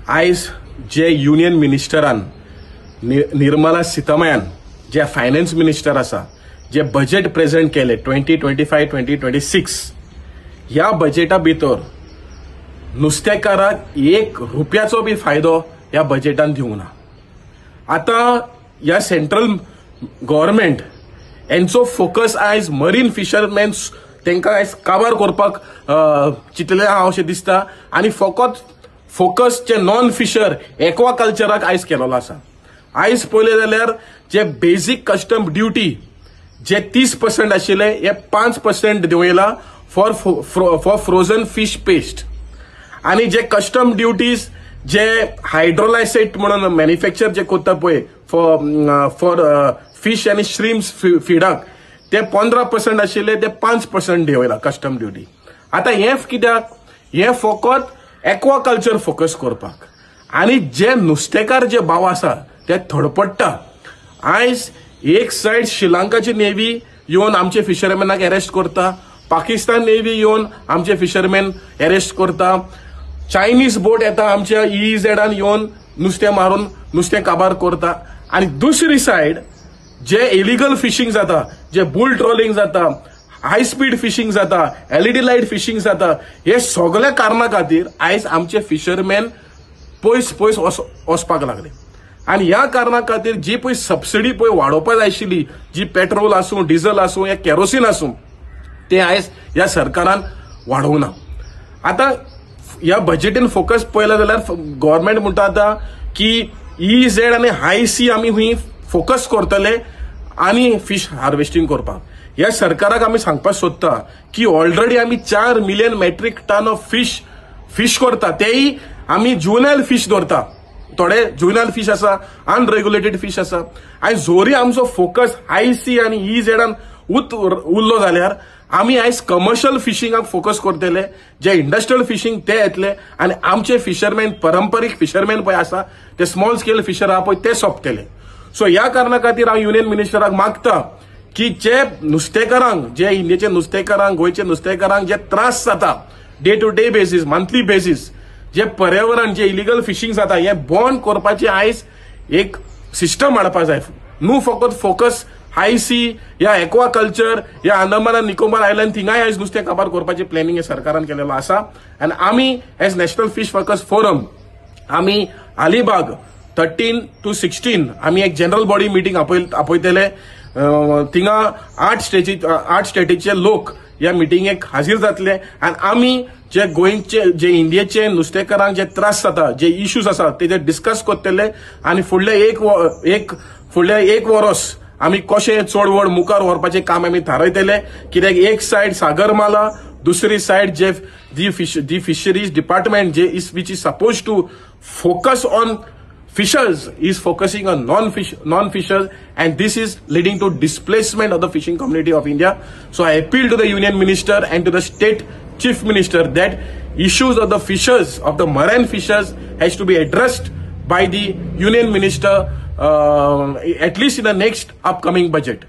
आयज जे युनियन मिनिस्टरान निर्मला सीतारामन जे finance minister आसा जे budget present केले 2025-2026 ह्या बजेटा भितर नुस्तेकाराक ₹1 बी फायदो ह्या बजेटान दिवंक ना। आता ह्या सेंट्रल गव्हर्नमेंट यांचो फोकस आयज मरीन फिशरमॅन्स तांकां आयज काबार करपाक चिंतले हांव अशें दिसता आनी फकत फोकस जे नॉन फिशर एक्वाकल्चराक आयज केलेलो आसा। आयज पळयलें जाल्यार जे बेसिक कस्टम ड्युटी जे 30% आशिल्ले हे 5% देंवयला फॉर फ्रोजन फिश पेस्ट आणि जे कस्टम ड्युटीज जे हायड्रोलायसेट म्हणून मॅन्युफॅक्चर जे करता पळय फॉर फिश आनी श्रिम्स फीडाक ते 15% आशिल्ले ते 5% देंवयला कस्टम ड्युटी। आता हे कित्याक हे फकत एक्वाकल्चर फोकस करपाक आणि जे नुस्तेकार जे भाव आसा ते थडपडटा। आयज एक साइड श्रीलंकाची नेव्ही येवन आमचे फिशरमॅनाक अरेस्ट करता, पाकिस्तान नेव्ही येवन आमचे फिशरमॅन अरेस्ट करता, चायनीज बोट येता आमच्या EEZान येवन नुस्तें मारून नुस्तें काबार करता आणि दुसरी साइड जे इलिगल फिशिंग जाता, जे बुल ट्रोलिंग जाता, हाय स्पीड फिशिंग जाता, LED लाईट फिशिंग जाता, हे सगळ्या कारणा खातीर आयज आमचे फिशरमॅन पयस पयस वचपाक लागले आणि ह्या कारणा खातीर जी पळय सबसिडी पळय वाडोवपाक जाय आशिल्ली, जी पेट्रोल आसूं, डिझल आसूं या केरोसीन आसूं, ते आयज ह्या सरकारान वाडोवंक ना। आता ह्या बजेटीन फोकस पळयला जाल्यार गव्हर्नमेंट म्हणटा आता की EEZ आनी हाय सी आमी हुंय फोकस करतले आणि फिश हार्वेस्टिंग करपाक। ह्या सरकाराक आमी सांगपाक सोदता की ऑलरेडी आमी 4 million metric ton of fish करता, तेही आमी जुवेनाइल फिश धरता, थोडे जुवेनाइल फिश आसा, अनरेग्युलेटेड फिश आसा आणि जोरी आमचो फोकस हाय सी आणि EEZान उरलो जाल्यार आमी आयज कमर्शियल फिशिंगाक फोकस करतले, जे इंडस्ट्रियल फिशिंग ते येतले आणि आमचे फिशरमॅन पारंपरीक फिशरमॅन पळय आसा ते स्मॉल स्केल फिशर आहा पळय ते सोंपतले। सो ह्या कारणा खातीर हांव युनियन मिनिस्टराक मागता की जे नुस्तेकारांक, जे इंडियेचे नुस्तेकारांक, गोंयचे नुस्तेकारांक जे त्रास जाता day to day basis, monthly basis, जे पर्यावरण जे इलिगल फिशिंग जाता हे बंद करपाची आयज एक सिस्टम हाडपा जाय। न्हू फकत फोकस हाय सी या एक्वाकल्चर या अंदमान आनी निकोबार आयलंड थिंगाय आयज नुस्तें काबार करपाचे प्लॅनिंग हे सरकारान केलेलो आसा आनी आमी as national fish workers forum आमी अलिबाग 13 to 16 आमी एक जनरल बॉडी मिटींग आपयतले। थिंगा 8 स्टेटीचे लोक या मिटिंगेक हाजीर जातले आणि आमी जे गोंयचे जे इंडियेचे नुस्तेकारांक जे त्रास जाता, जे इश्यूज आसा ते डिस्कस करतले आणि फुडले एक वर्स आमी कशें चड व्हड मुखार व्हरपाचें काम आमी थारायतले। कित्याक एक साइड सागरमाला, दुसरी साइड जे दी फिशरीज डिपार्टमेंट जे which is suppose to focus on fishers is focusing on non-fishers and this is leading to displacement of the fishing community of India. So I appeal to the union minister and to the state chief minister that issues of the fishers, of the marine fishers has to be addressed by the union minister at least in the next upcoming budget.